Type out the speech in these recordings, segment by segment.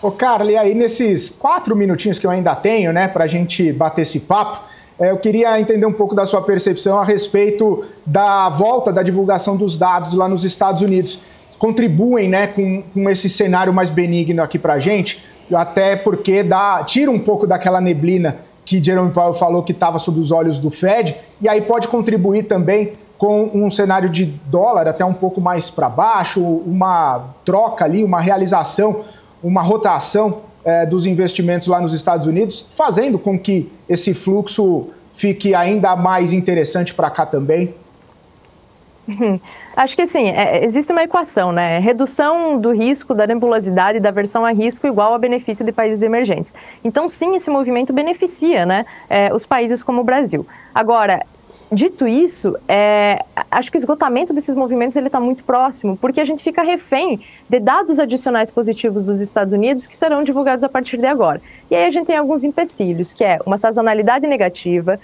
Ô, Carla, e aí nesses 4 minutinhos que eu ainda tenho, né, para a gente bater esse papo, eu queria entender um pouco da sua percepção a respeito da volta da divulgação dos dados lá nos Estados Unidos. Contribuem, né, com esse cenário mais benigno aqui para a gente, até porque tira um pouco daquela neblina que Jerome Powell falou que estava sob os olhos do Fed, e aí pode contribuir também com um cenário de dólar até um pouco mais para baixo, uma troca ali, uma realização, uma rotação dos investimentos lá nos Estados Unidos, fazendo com que esse fluxo fique ainda mais interessante para cá também? Acho que assim, existe uma equação, né? Redução do risco, da nebulosidade, da aversão a risco igual a benefício de países emergentes. Então, sim, esse movimento beneficia, né, os países como o Brasil. Agora, dito isso, acho que o esgotamento desses movimentos está muito próximo, porque a gente fica refém de dados adicionais positivos dos Estados Unidos que serão divulgados a partir de agora. E aí a gente tem alguns empecilhos, que é uma sazonalidade negativa,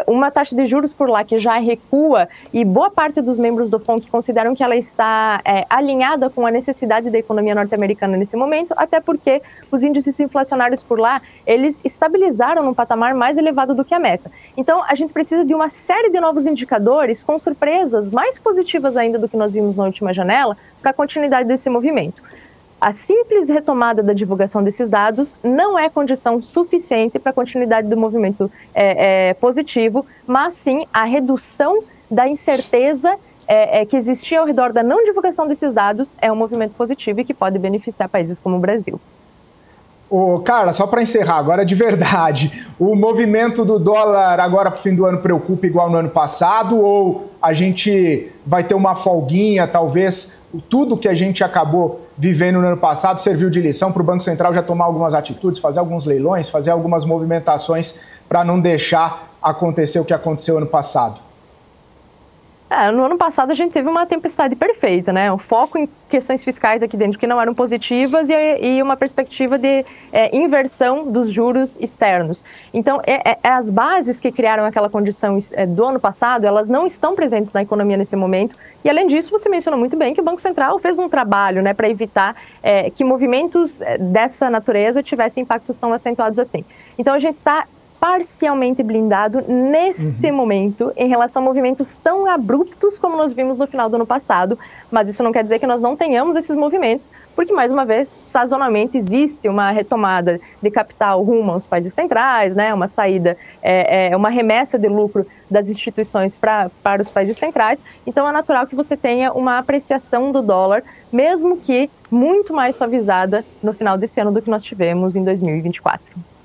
uma taxa de juros por lá que já recua, e boa parte dos membros do FONC consideram que ela está alinhada com a necessidade da economia norte-americana nesse momento, até porque os índices inflacionários por lá, eles estabilizaram num patamar mais elevado do que a meta. Então, a gente precisa de uma série de novos indicadores com surpresas mais positivas ainda do que nós vimos na última janela para a continuidade desse movimento. A simples retomada da divulgação desses dados não é condição suficiente para a continuidade do movimento positivo, mas sim a redução da incerteza que existia ao redor da não divulgação desses dados é um movimento positivo e que pode beneficiar países como o Brasil. Ô, Carla, só para encerrar agora de verdade, o movimento do dólar agora para o fim do ano preocupa igual no ano passado, ou a gente vai ter uma folguinha, talvez tudo que a gente acabou vivendo no ano passado serviu de lição para o Banco Central já tomar algumas atitudes, fazer alguns leilões, fazer algumas movimentações para não deixar acontecer o que aconteceu ano passado? No ano passado a gente teve uma tempestade perfeita, né? Um foco em questões fiscais aqui dentro que não eram positivas e uma perspectiva de inversão dos juros externos. Então, as bases que criaram aquela condição do ano passado, elas não estão presentes na economia nesse momento. E, além disso, você mencionou muito bem que o Banco Central fez um trabalho, né, para evitar que movimentos dessa natureza tivessem impactos tão acentuados assim. Então, a gente está parcialmente blindado neste momento em relação a movimentos tão abruptos como nós vimos no final do ano passado, mas isso não quer dizer que nós não tenhamos esses movimentos, porque, mais uma vez, sazonalmente existe uma retomada de capital rumo aos países centrais, né, uma saída, uma remessa de lucro das instituições para os países centrais, então é natural que você tenha uma apreciação do dólar, mesmo que muito mais suavizada no final desse ano do que nós tivemos em 2024.